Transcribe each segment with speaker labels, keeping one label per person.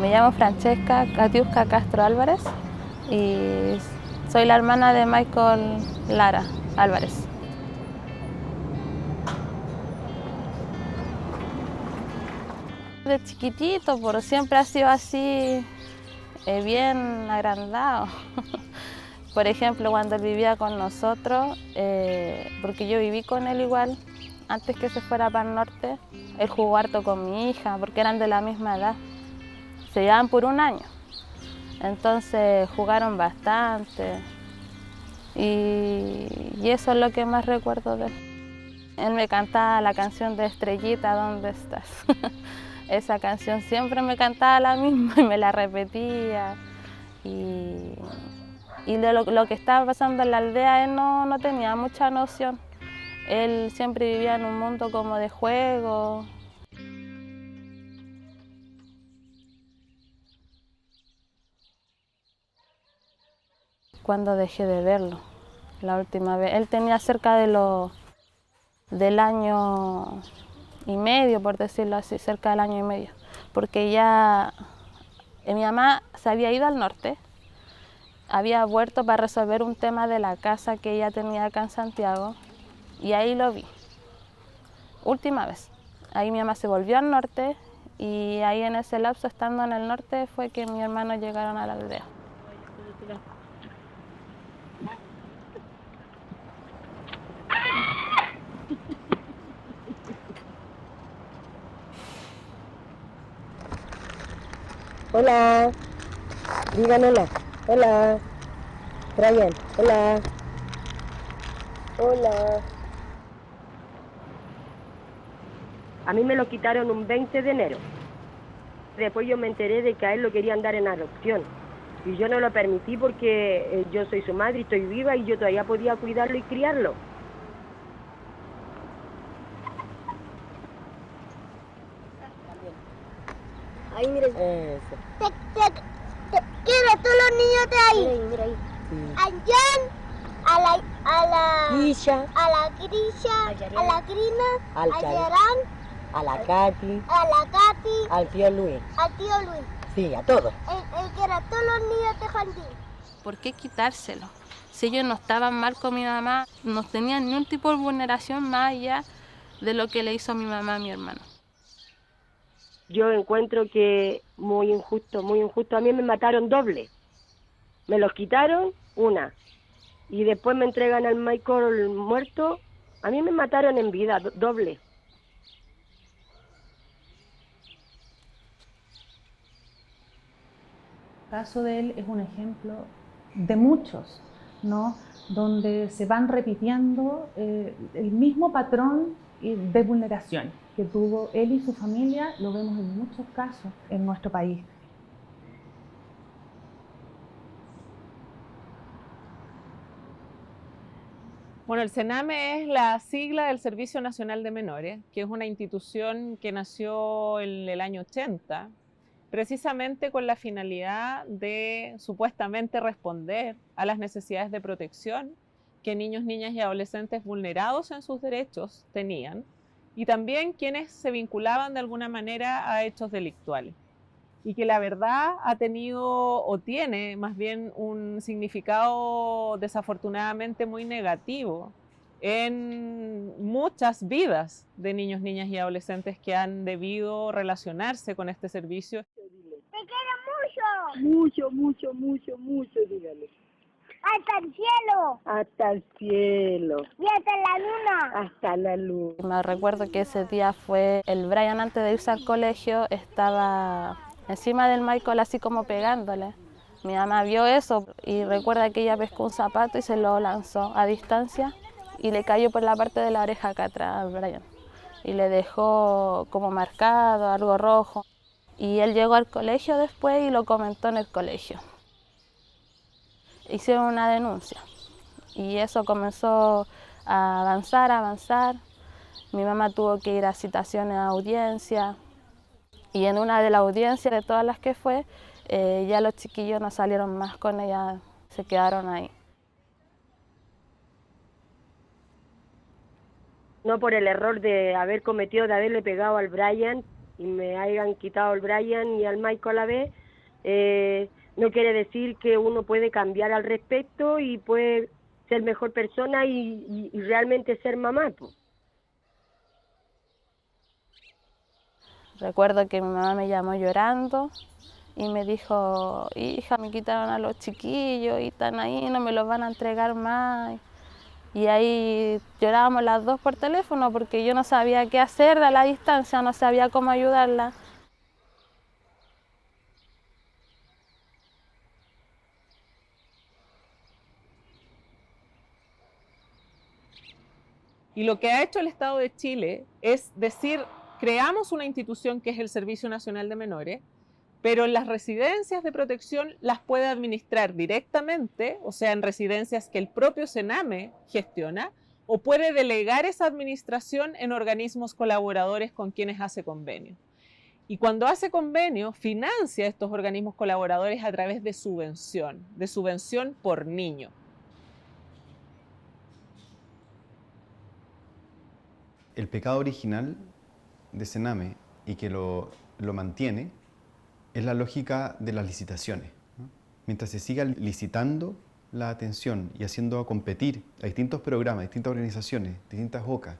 Speaker 1: Me llamo Francesca Katiuska Castro Álvarez y soy la hermana de Michael Lara Álvarez. De chiquitito, pero siempre ha sido así, bien agrandado. Por ejemplo, cuando él vivía con nosotros, porque yo viví con él igual, antes que se fuera para el norte, él jugó harto con mi hija, porque eran de la misma edad. Se llevaban por un año, entonces jugaron bastante y eso es lo que más recuerdo de él. Él me cantaba la canción de Estrellita, ¿dónde estás? Esa canción siempre me cantaba la misma y me la repetía. Y de lo que estaba pasando en la aldea él no tenía mucha noción. Él siempre vivía en un mundo como de juego. Cuando dejé de verlo, la última vez. Él tenía cerca del año y medio, por decirlo así, cerca del año y medio. Porque ya mi mamá se había ido al norte, había vuelto para resolver un tema de la casa que ella tenía acá en Santiago y ahí lo vi, última vez. Ahí mi mamá se volvió al norte y ahí en ese lapso, estando en el norte, fue que mis hermanos llegaron a la aldea.
Speaker 2: Hola, digan hola, hola, Brian, hola, hola. A mí me lo quitaron un 20 de enero. Después yo me enteré de que a él lo querían dar en adopción. Y yo no lo permití porque yo soy su madre y estoy viva y yo todavía podía cuidarlo y criarlo. Ahí, mira. Eso.
Speaker 3: Quiero todos los niños de ahí.
Speaker 2: Mira ahí.
Speaker 3: A Jan, a la
Speaker 2: Grisha,
Speaker 3: a la Grisha, a la Grina,
Speaker 2: Al
Speaker 3: a
Speaker 2: Cari.
Speaker 3: Gerán,
Speaker 2: a la Katy,
Speaker 3: a la Katy,
Speaker 2: al tío Luis.
Speaker 3: al tío Luis.
Speaker 2: Sí, a todos.
Speaker 3: Él quiere a todos los niños de jardín.
Speaker 1: ¿Por qué quitárselo? Si ellos no estaban mal con mi mamá, no tenían ningún tipo de vulneración más allá de lo que le hizo mi mamá a mi hermano.
Speaker 2: Yo encuentro que muy injusto, muy injusto. A mí me mataron doble. Me los quitaron una y después me entregan al Michael muerto. A mí me mataron en vida, doble.
Speaker 4: El caso de él es un ejemplo de muchos, ¿no? Donde se van repitiendo el mismo patrón de vulneración que tuvo él y su familia. Lo vemos en muchos casos en nuestro país.
Speaker 5: Bueno, el CENAME es la sigla del Servicio Nacional de Menores, que es una institución que nació en el año 80, precisamente con la finalidad de supuestamente responder a las necesidades de protección que niños, niñas y adolescentes vulnerados en sus derechos tenían, y también quienes se vinculaban de alguna manera a hechos delictuales. Y que la verdad ha tenido o tiene más bien un significado desafortunadamente muy negativo en muchas vidas de niños, niñas y adolescentes que han debido relacionarse con este servicio.
Speaker 3: Te quiero mucho.
Speaker 2: Mucho, dígale.
Speaker 3: Hasta el cielo.
Speaker 2: Hasta el cielo,
Speaker 3: Y hasta la luna.
Speaker 2: hasta la luz.
Speaker 1: Me recuerdo que ese día fue el Brian, antes de irse al colegio, estaba encima del Michael así como pegándole. Mi mamá vio eso y recuerda que ella pescó un zapato y se lo lanzó a distancia y le cayó por la parte de la oreja acá atrás al Brian. Y le dejó como marcado, algo rojo. Y él llegó al colegio después y lo comentó en el colegio. Hicieron una denuncia y eso comenzó a avanzar, a avanzar. Mi mamá tuvo que ir a citaciones a audiencia y en una de las audiencias, de todas las que fue, ya los chiquillos no salieron más con ella, se quedaron ahí.
Speaker 2: No por el error de haber cometido, de haberle pegado al Brian y me hayan quitado al Brian y al Michael a la vez, no quiere decir que uno puede cambiar al respecto y puede ser mejor persona y realmente ser mamá, pues.
Speaker 1: Recuerdo que mi mamá me llamó llorando y me dijo, hija, me quitaron a los chiquillos y están ahí, no me los van a entregar más. Y ahí llorábamos las dos por teléfono porque yo no sabía qué hacer a la distancia, no sabía cómo ayudarla.
Speaker 5: Y lo que ha hecho el Estado de Chile es decir, creamos una institución que es el Servicio Nacional de Menores, pero las residencias de protección las puede administrar directamente, o sea, en residencias que el propio Sename gestiona, o puede delegar esa administración en organismos colaboradores con quienes hace convenio. Y cuando hace convenio, financia estos organismos colaboradores a través de subvención por niño.
Speaker 6: El pecado original de Sename y que lo mantiene es la lógica de las licitaciones, ¿no? Mientras se siga licitando la atención y haciendo competir a distintos programas, distintas organizaciones, distintas OCA,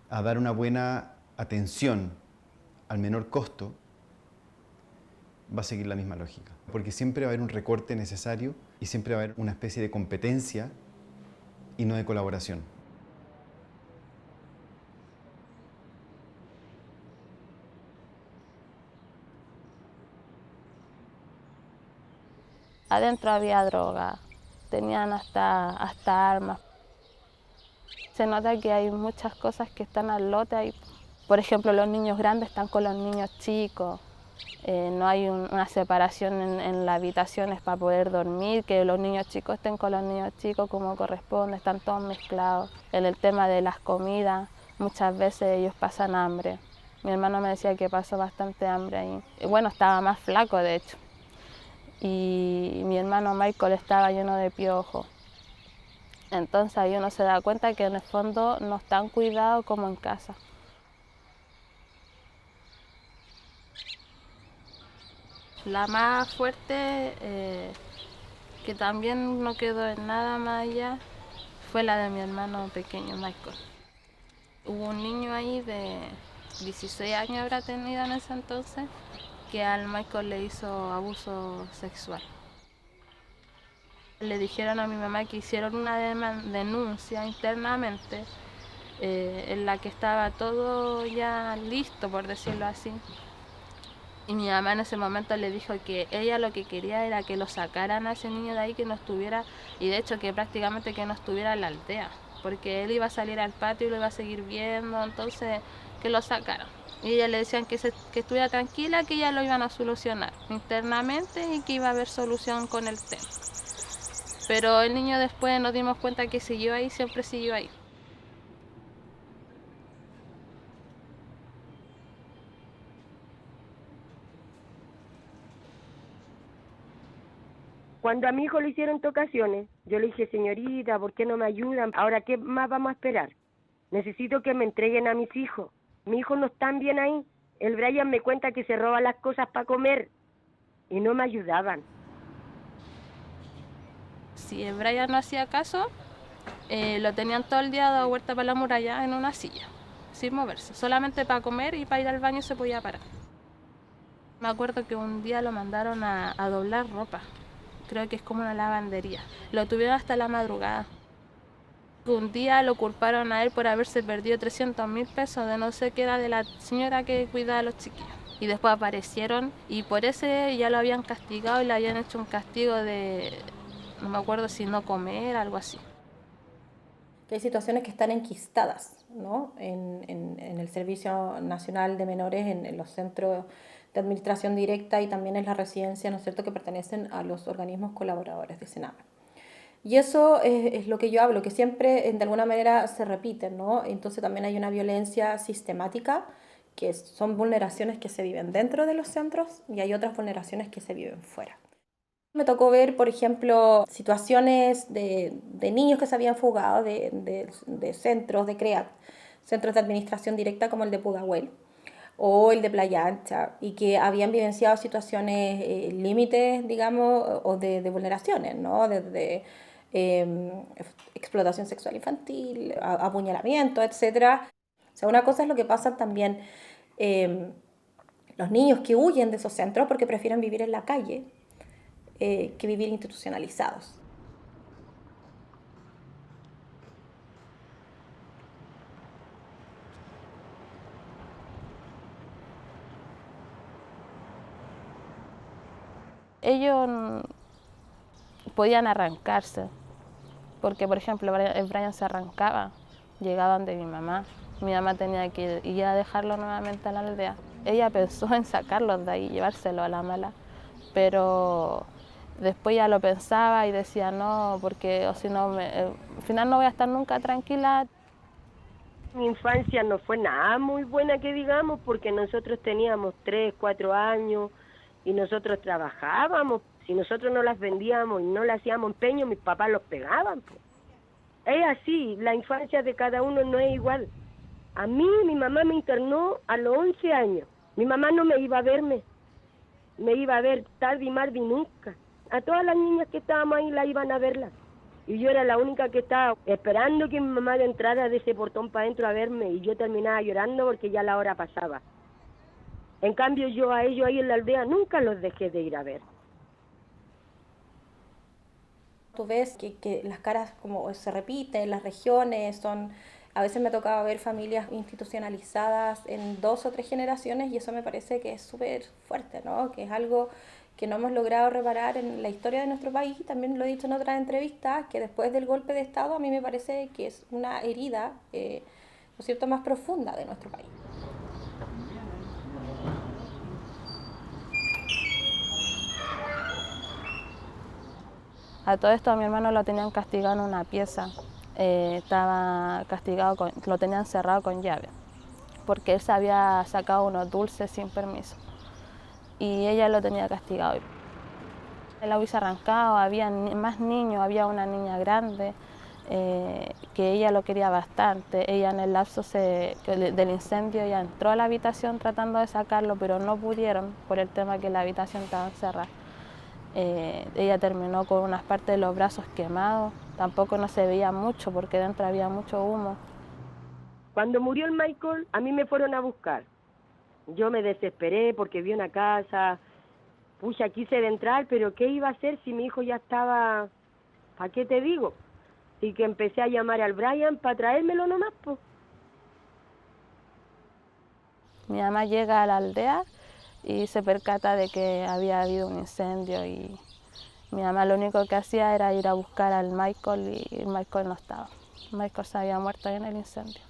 Speaker 6: a dar una buena atención al menor costo, va a seguir la misma lógica. Porque siempre va a haber un recorte necesario y siempre va a haber una especie de competencia y no de colaboración.
Speaker 1: Adentro había droga, tenían hasta armas. Se nota que hay muchas cosas que están al lote ahí. Por ejemplo, los niños grandes están con los niños chicos. No hay una separación en las habitaciones para poder dormir, que los niños chicos estén con los niños chicos como corresponde, están todos mezclados. En el tema de las comidas, muchas veces ellos pasan hambre. Mi hermano me decía que pasó bastante hambre ahí. Bueno, estaba más flaco de hecho. Y mi hermano Michael estaba lleno de piojos. Entonces ahí uno se da cuenta que en el fondo no están cuidados como en casa. La más fuerte, que también no quedó en nada más allá, fue la de mi hermano pequeño Michael. Hubo un niño ahí de 16 años habrá tenido en ese entonces, que al Michael le hizo abuso sexual. Le dijeron a mi mamá que hicieron una denuncia internamente en la que estaba todo ya listo, por decirlo así. Y mi mamá en ese momento le dijo que ella lo que quería era que lo sacaran a ese niño de ahí, que no estuviera, y de hecho que prácticamente que no estuviera en la aldea, porque él iba a salir al patio y lo iba a seguir viendo, entonces que lo sacaran. Y ella le decían que estuviera tranquila, que ya lo iban a solucionar internamente y que iba a haber solución con el tema. Pero el niño después nos dimos cuenta que siguió ahí, siempre siguió ahí.
Speaker 2: Cuando a mi hijo le hicieron tocaciones, yo le dije, señorita, ¿por qué no me ayudan? Ahora, ¿qué más vamos a esperar? Necesito que me entreguen a mis hijos. Mis hijos no están bien ahí. El Brian me cuenta que se roba las cosas para comer y no me ayudaban.
Speaker 1: Si el Brian no hacía caso, lo tenían todo el día dado vuelta para la muralla en una silla, sin moverse. Solamente para comer y para ir al baño se podía parar. Me acuerdo que un día lo mandaron a doblar ropa. Creo que es como una lavandería. Lo tuvieron hasta la madrugada. Un día lo culparon a él por haberse perdido 300.000 pesos de no sé qué era de la señora que cuidaba a los chiquillos. Y después aparecieron y por ese ya lo habían castigado y le habían hecho un castigo de, no me acuerdo si no comer, algo así.
Speaker 7: que hay situaciones que están enquistadas, ¿no? en el Servicio Nacional de Menores, en los centros de administración directa y también en la residencia, ¿no es cierto?, que pertenecen a los organismos colaboradores de Sename. Y eso es lo que yo hablo, que siempre de alguna manera se repiten, ¿no? Entonces también hay una violencia sistemática, que son vulneraciones que se viven dentro de los centros y hay otras vulneraciones que se viven fuera. Me tocó ver, por ejemplo, situaciones de niños que se habían fugado de centros de CREAT, centros de administración directa como el de Pudahuel o el de Playa Ancha, y que habían vivenciado situaciones límites, digamos, o de vulneraciones, ¿no? Desde explotación sexual infantil, apuñalamiento, etc. O sea, una cosa es lo que pasa también los niños que huyen de esos centros porque prefieren vivir en la calle que vivir institucionalizados.
Speaker 1: Ellos podían arrancarse, porque por ejemplo el Brian se arrancaba, llegaban de mi mamá tenía que ir a dejarlo nuevamente a la aldea. Ella pensó en sacarlos de ahí, llevárselo a la mala, pero después ya lo pensaba y decía no, porque o si no, al final no voy a estar nunca tranquila.
Speaker 2: Mi infancia no fue nada muy buena que digamos, porque nosotros teníamos 3, 4 años y nosotros trabajábamos. Si nosotros no las vendíamos y no le hacíamos empeño, mis papás los pegaban. Es así, la infancia de cada uno no es igual. A mí mi mamá me internó a los 11 años. Mi mamá no me iba a verme. Me iba a ver tarde y mal y nunca. A todas las niñas que estábamos ahí la iban a verla. Y yo era la única que estaba esperando que mi mamá entrara de ese portón para adentro a verme, y yo terminaba llorando porque ya la hora pasaba. En cambio yo a ellos ahí en la aldea nunca los dejé de ir a ver.
Speaker 7: Tú ves que las caras como se repiten, las regiones son... A veces me tocaba ver familias institucionalizadas en 2 o 3 generaciones, y eso me parece que es súper fuerte, ¿no? Que es algo que no hemos logrado reparar en la historia de nuestro país. También lo he dicho en otras entrevistas, que después del golpe de Estado a mí me parece que es una herida, ¿no es cierto?, más profunda de nuestro país.
Speaker 1: A todo esto a mi hermano lo tenían castigado en una pieza, estaba castigado, lo tenían cerrado con llave, porque él se había sacado unos dulces sin permiso y ella lo tenía castigado. Él la hubiese arrancado, había más niños, había una niña grande que ella lo quería bastante. Ella en el lapso del incendio ya entró a la habitación tratando de sacarlo, pero no pudieron por el tema que la habitación estaba cerrada. Ella terminó con unas partes de los brazos quemados, tampoco no se veía mucho porque dentro había mucho humo.
Speaker 2: Cuando murió el Michael, a mí me fueron a buscar. Yo me desesperé porque vi una casa, pucha, quise entrar, pero ¿qué iba a hacer si mi hijo ya estaba, ¿para qué te digo? Y que empecé a llamar al Brian para traérmelo nomás, pues.
Speaker 1: Mi mamá llega a la aldea y se percata de que había habido un incendio, y mi mamá lo único que hacía era ir a buscar al Michael, y el Michael no estaba. Michael se había muerto ahí en el incendio.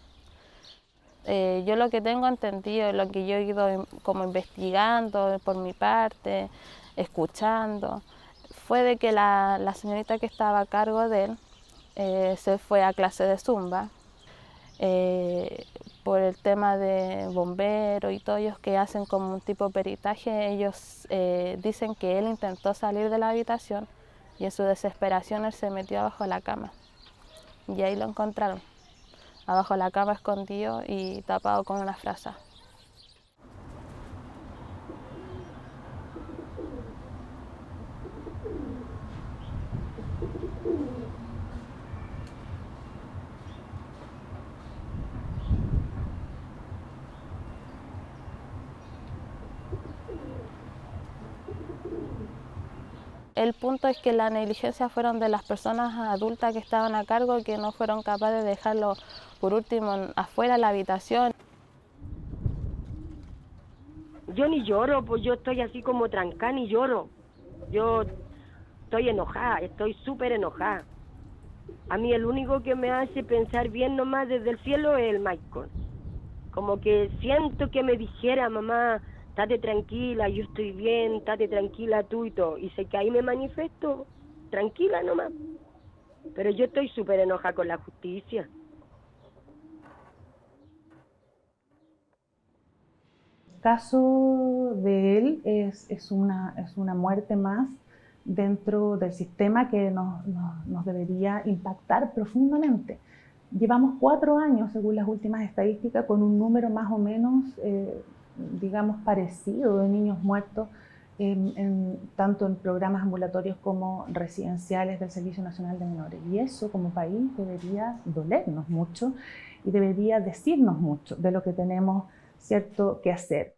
Speaker 1: Yo lo que tengo entendido, lo que yo he ido como investigando por mi parte, escuchando, fue de que la señorita que estaba a cargo de él se fue a clase de zumba. Por el tema de bomberos y todo, ellos que hacen como un tipo de peritaje, ellos dicen que él intentó salir de la habitación y en su desesperación él se metió abajo de la cama y ahí lo encontraron, abajo de la cama escondido y tapado con una frasa. El punto es que la negligencia fueron de las personas adultas que estaban a cargo, que no fueron capaces de dejarlo por último afuera de la habitación.
Speaker 2: Yo ni lloro, pues yo estoy así como trancada, ni lloro. Yo estoy enojada, estoy súper enojada. A mí el único que me hace pensar bien nomás desde el cielo es el Michael. Como que siento que me dijera, mamá, estate tranquila, yo estoy bien, estate tranquila tú y todo. Y sé que ahí me manifiesto tranquila nomás. Pero yo estoy súper enojada con la justicia.
Speaker 4: El caso de él es una muerte más dentro del sistema que nos debería impactar profundamente. Llevamos 4 años, según las últimas estadísticas, con un número más o menos, digamos, parecido de niños muertos, tanto en programas ambulatorios como residenciales del Servicio Nacional de Menores. Y eso, como país, debería dolernos mucho y debería decirnos mucho de lo que tenemos, ¿cierto?, que hacer.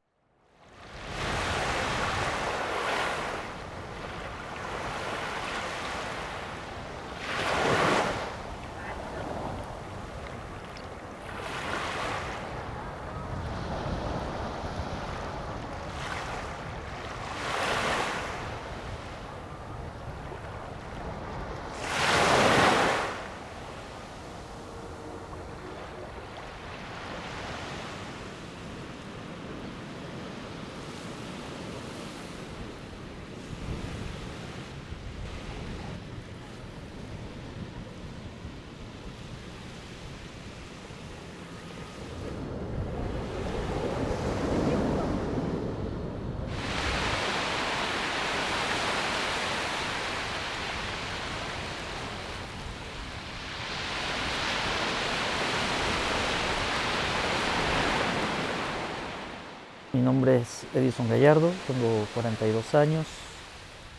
Speaker 8: Mi nombre es Edison Gallardo, tengo 42 años,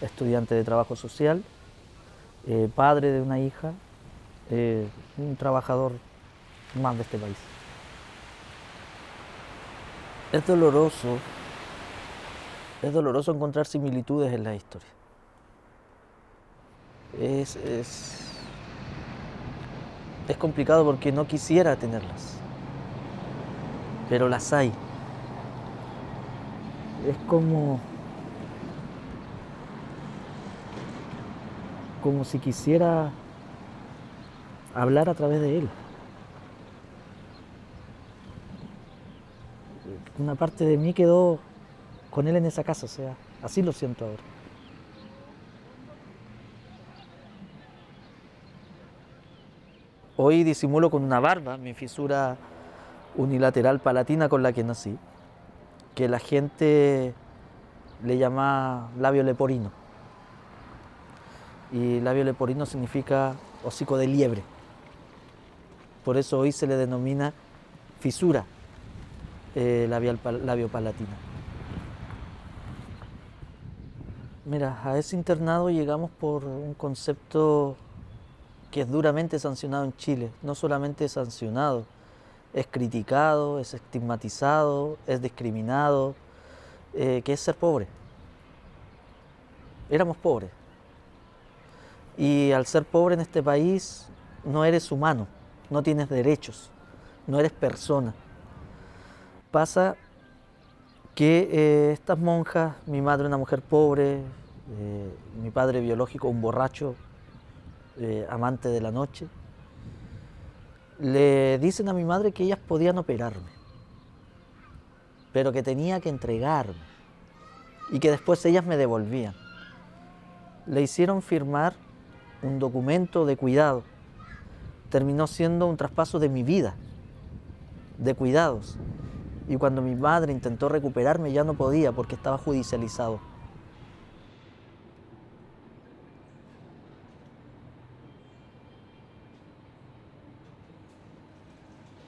Speaker 8: estudiante de trabajo social, padre de una hija, un trabajador más de este país. Es doloroso encontrar similitudes en la historia. Es complicado porque no quisiera tenerlas, pero las hay. Es como si quisiera hablar a través de él. Una parte de mí quedó con él en esa casa, o sea, así lo siento ahora. Hoy disimulo con una barba mi fisura unilateral palatina con la que nací, que la gente le llama labio leporino. Y labio leporino significa hocico de liebre. Por eso hoy se le denomina fisura labio palatina. Mira, a ese internado llegamos por un concepto que es duramente sancionado en Chile. No solamente sancionado, es criticado, es estigmatizado, es discriminado, que es ser pobre. Éramos pobres. Y al ser pobre en este país no eres humano, no tienes derechos, no eres persona. Pasa que estas monjas, mi madre una mujer pobre, mi padre biológico un borracho, amante de la noche, le dicen a mi madre que ellas podían operarme, pero que tenía que entregarme y que después ellas me devolvían. Le hicieron firmar un documento de cuidado. Terminó siendo un traspaso de mi vida, de cuidados. Y cuando mi madre intentó recuperarme ya no podía porque estaba judicializado.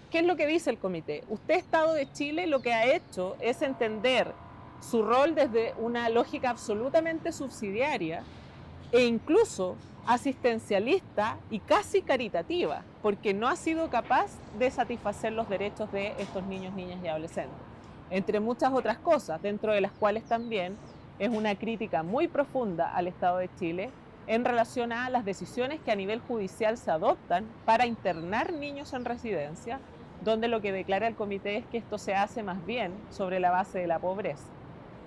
Speaker 5: ¿Qué es lo que dice el comité? Usted, Estado de Chile, lo que ha hecho es entender su rol desde una lógica absolutamente subsidiaria e incluso asistencialista y casi caritativa, porque no ha sido capaz de satisfacer los derechos de estos niños, niñas y adolescentes, entre muchas otras cosas, dentro de las cuales también es una crítica muy profunda al Estado de Chile en relación a las decisiones que a nivel judicial se adoptan para internar niños en residencia, donde lo que declara el comité es que esto se hace más bien sobre la base de la pobreza.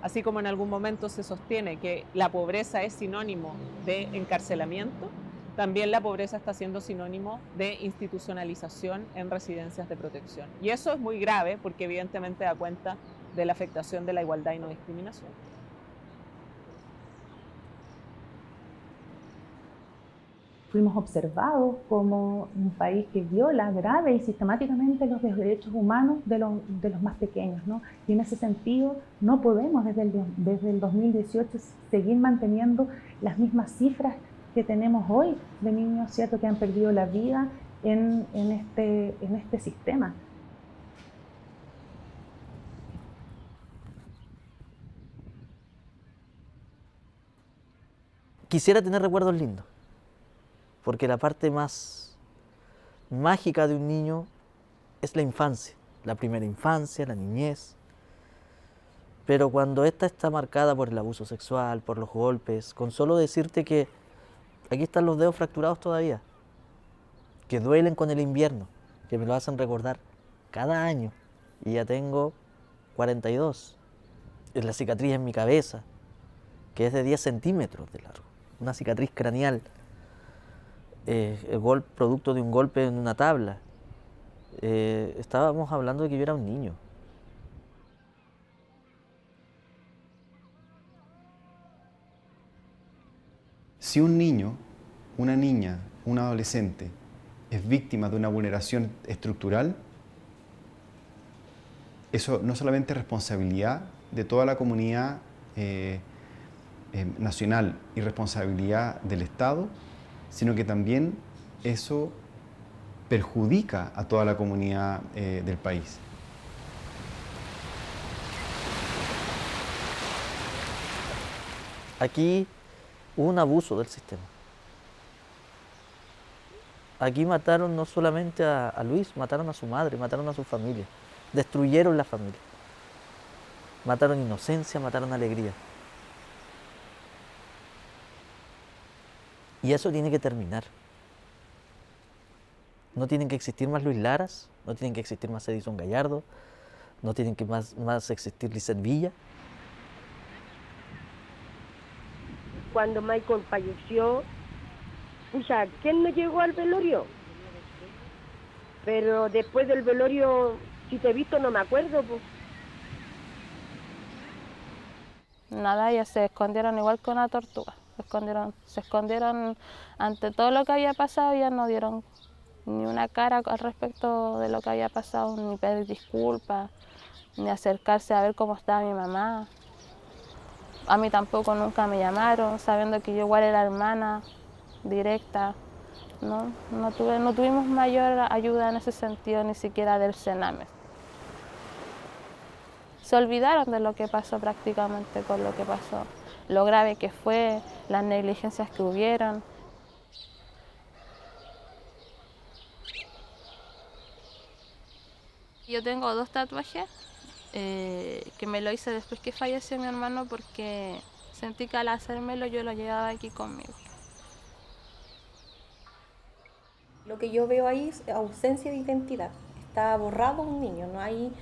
Speaker 5: Así como en algún momento se sostiene que la pobreza es sinónimo de encarcelamiento, también la pobreza está siendo sinónimo de institucionalización en residencias de protección. Y eso es muy grave porque evidentemente da cuenta de la afectación de la igualdad y no discriminación.
Speaker 4: Fuimos observados como un país que viola grave y sistemáticamente los derechos humanos de los más pequeños, ¿no? Y en ese sentido no podemos desde el 2018 seguir manteniendo las mismas cifras que tenemos hoy de niños, ¿cierto?, que han perdido la vida en este sistema.
Speaker 8: Quisiera tener recuerdos lindos, porque la parte más mágica de un niño es la infancia, la primera infancia, la niñez. Pero cuando esta está marcada por el abuso sexual, por los golpes, con solo decirte que aquí están los dedos fracturados todavía, que duelen con el invierno, que me lo hacen recordar cada año, y ya tengo 42, es la cicatriz en mi cabeza, que es de 10 centímetros de largo, una cicatriz craneal, producto de un golpe en una tabla. Estábamos hablando de que yo era un niño.
Speaker 6: Si un niño, una niña, un adolescente es víctima de una vulneración estructural, eso no solamente es responsabilidad de toda la comunidad nacional y responsabilidad del Estado, sino que también eso perjudica a toda la comunidad del país.
Speaker 8: Aquí hubo un abuso del sistema. Aquí mataron no solamente a Luis, mataron a su madre, mataron a su familia, destruyeron la familia, mataron inocencia, mataron alegría. Y eso tiene que terminar. No tienen que existir más Luis Laras, no tienen que existir más Edison Gallardo, no tienen que más existir Lizeth Villa.
Speaker 2: Cuando Michael falleció, pucha, ¿quién no llegó al velorio? Pero después del velorio, si te he visto, no me acuerdo, pues.
Speaker 1: Nada, ellas se escondieron igual que una tortuga. Se escondieron ante todo lo que había pasado y ya no dieron ni una cara al respecto de lo que había pasado, ni pedir disculpas, ni acercarse a ver cómo estaba mi mamá. A mí tampoco nunca me llamaron, sabiendo que yo igual era hermana directa. No tuvimos mayor ayuda en ese sentido, ni siquiera del Sename. Se olvidaron de lo que pasó prácticamente con lo que pasó, lo grave que fue, las negligencias que hubieron. Yo tengo 2 tatuajes que me lo hice después que falleció mi hermano porque sentí que al hacérmelo yo lo llevaba aquí conmigo.
Speaker 7: Lo que yo veo ahí es ausencia de identidad. Está borrado un niño, no hay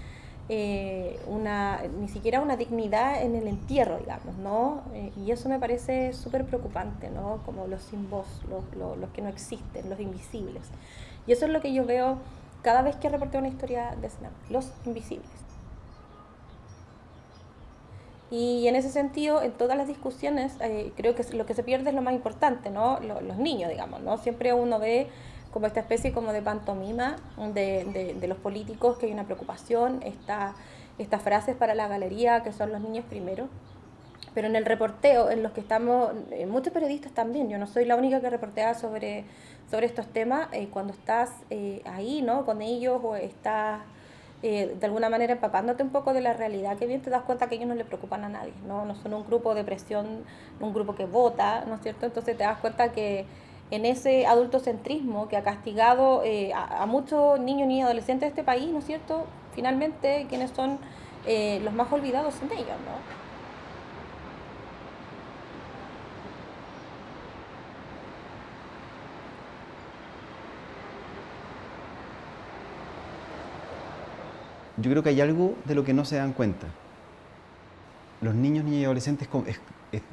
Speaker 7: ni siquiera una dignidad en el entierro, digamos, ¿no? Y eso me parece súper preocupante, ¿no? Como los sin voz, los que no existen, los invisibles. Y eso es lo que yo veo cada vez que reporteo una historia de Sename, los invisibles. Y en ese sentido, en todas las discusiones, creo que lo que se pierde es lo más importante, ¿no? Los niños, digamos, ¿no? Siempre uno ve como esta especie como de pantomima de los políticos, que hay una preocupación, estas frases para la galería, que son los niños primero. Pero en el reporteo, en los que estamos, muchos periodistas también, yo no soy la única que reportea sobre estos temas, cuando estás ahí, ¿no?, con ellos, o estás de alguna manera empapándote un poco de la realidad, que bien te das cuenta que ellos no le preocupan a nadie, ¿no? No son un grupo de presión, un grupo que vota, ¿no es cierto? Entonces te das cuenta que en ese adultocentrismo que ha castigado a muchos niños y adolescentes de este país, ¿no es cierto?, finalmente quienes son los más olvidados son ellos, ¿no?
Speaker 6: Yo creo que hay algo de lo que no se dan cuenta. Los niños, niñas y adolescentes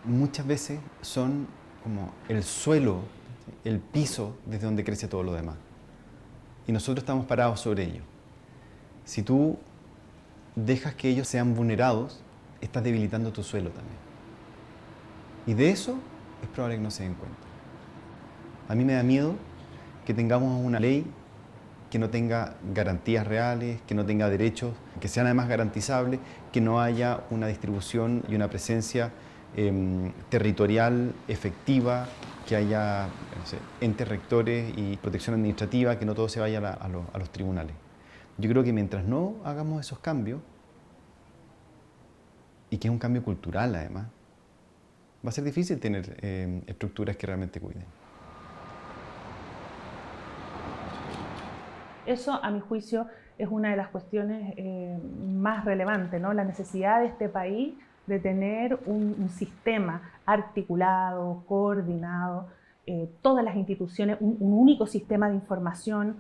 Speaker 6: muchas veces son como el suelo el piso desde donde crece todo lo demás. Y nosotros estamos parados sobre ello. Si tú dejas que ellos sean vulnerados, estás debilitando tu suelo también. Y de eso es probable que no se den cuenta. A mí me da miedo que tengamos una ley que no tenga garantías reales, que no tenga derechos, que sean además garantizables, que no haya una distribución y una presencia territorial efectiva, que haya no sé, entes rectores y protección administrativa, que no todo se vaya a los tribunales. Yo creo que mientras no hagamos esos cambios, y que es un cambio cultural además, va a ser difícil tener estructuras que realmente cuiden.
Speaker 4: Eso, a mi juicio, es una de las cuestiones más relevantes, ¿no? La necesidad de este país de tener un sistema articulado, coordinado, todas las instituciones, un único sistema de información.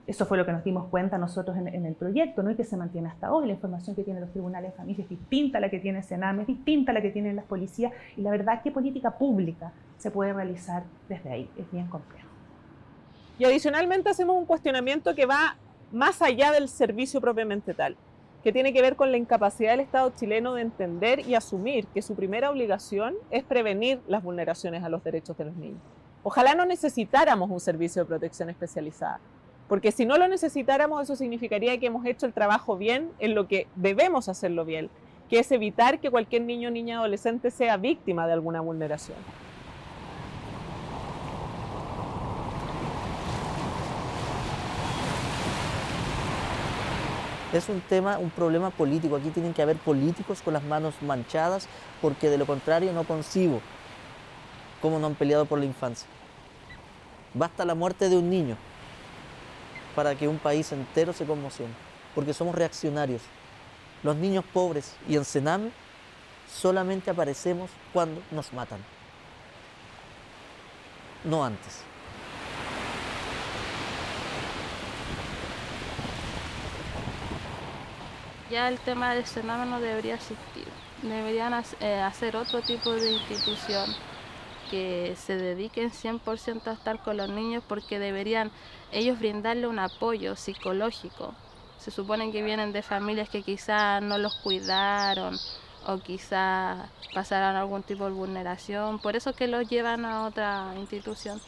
Speaker 4: Eso fue lo que nos dimos cuenta nosotros en el proyecto, ¿no? Y que se mantiene hasta hoy. La información que tienen los tribunales de familia es distinta a la que tiene Sename, es distinta a la que tienen las policías, y la verdad, ¿qué política pública se puede realizar desde ahí? Es bien complejo.
Speaker 5: Y adicionalmente hacemos un cuestionamiento que va más allá del servicio propiamente tal, que tiene que ver con la incapacidad del Estado chileno de entender y asumir que su primera obligación es prevenir las vulneraciones a los derechos de los niños. Ojalá no necesitáramos un servicio de protección especializada, porque si no lo necesitáramos, eso significaría que hemos hecho el trabajo bien en lo que debemos hacerlo bien, que es evitar que cualquier niño, niña, adolescente sea víctima de alguna vulneración.
Speaker 8: Es un tema, un problema político. Aquí tienen que haber políticos con las manos manchadas, porque de lo contrario no concibo cómo no han peleado por la infancia. Basta la muerte de un niño para que un país entero se conmocione, porque somos reaccionarios. Los niños pobres y en Sename solamente aparecemos cuando nos matan, no antes.
Speaker 1: Ya el tema del Sename no debería existir. Deberían hacer otro tipo de institución que se dediquen 100% a estar con los niños, porque deberían ellos brindarle un apoyo psicológico. Se supone que vienen de familias que quizás no los cuidaron o quizás pasaron algún tipo de vulneración, por eso que los llevan a otra institución.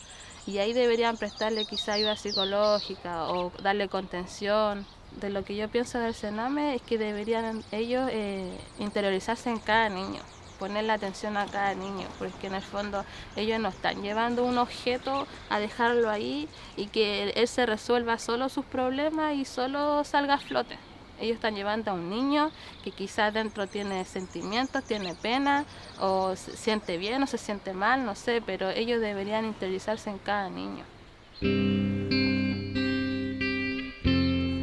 Speaker 1: Y ahí deberían prestarle quizá ayuda psicológica o darle contención. De lo que yo pienso del Sename es que deberían ellos interiorizarse en cada niño, ponerle atención a cada niño, porque en el fondo ellos no están llevando un objeto a dejarlo ahí y que él se resuelva solo sus problemas y solo salga a flote. Ellos están llevando a un niño que quizás dentro tiene sentimientos, tiene pena, o se siente bien o se siente mal, no sé, pero ellos deberían interiorizarse en cada niño.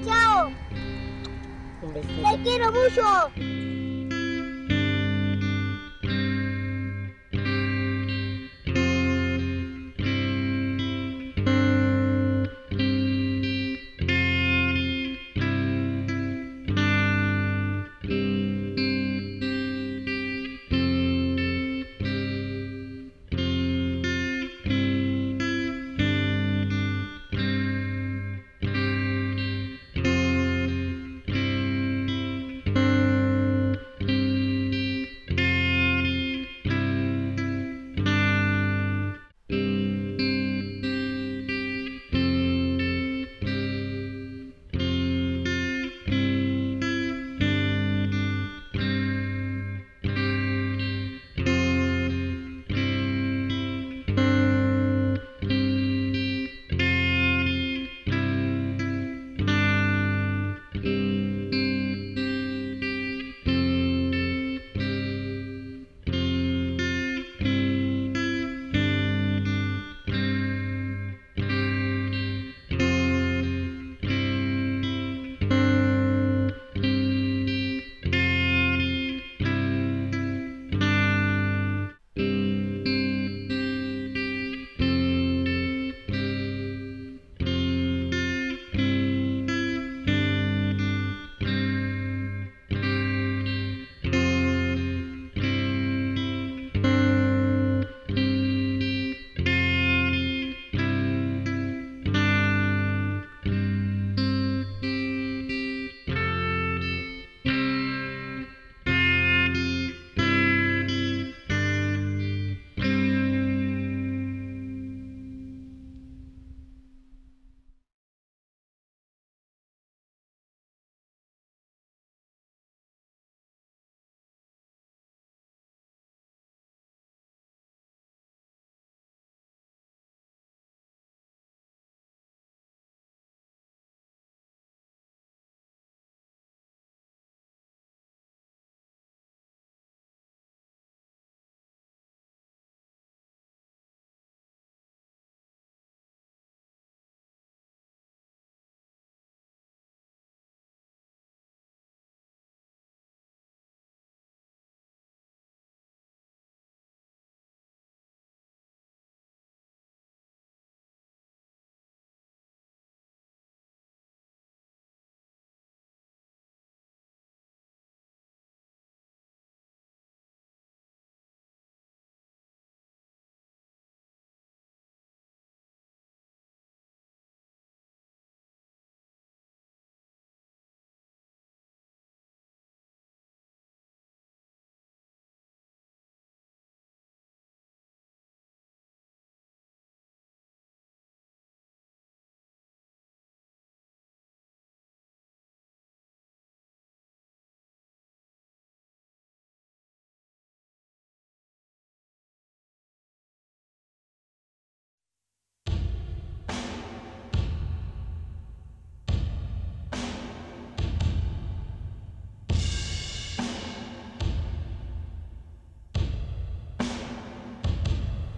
Speaker 3: ¡Chao! ¡Te quiero mucho!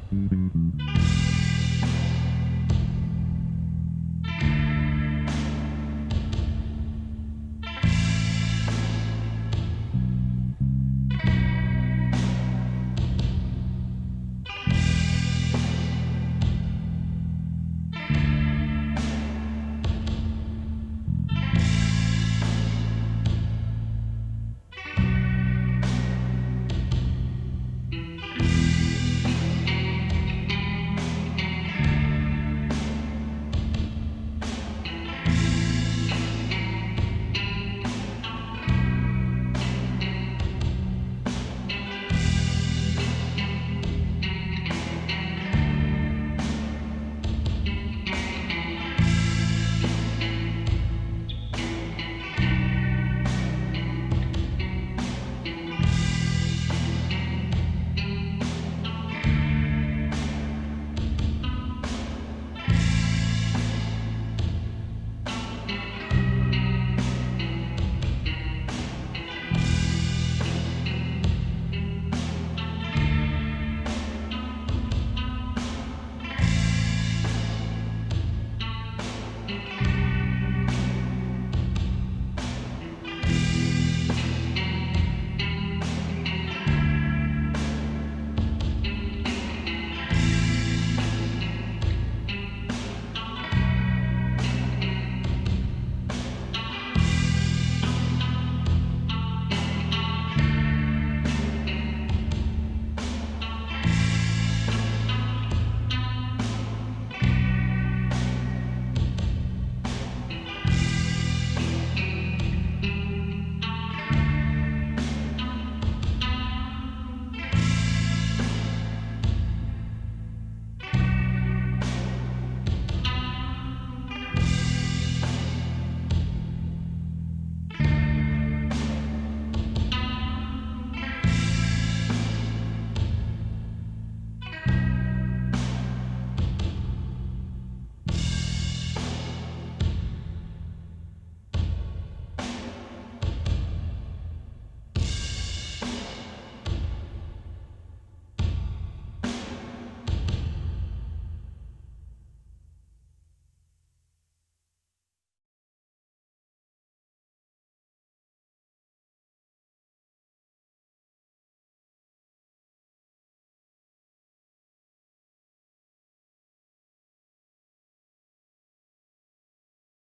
Speaker 6: Chao.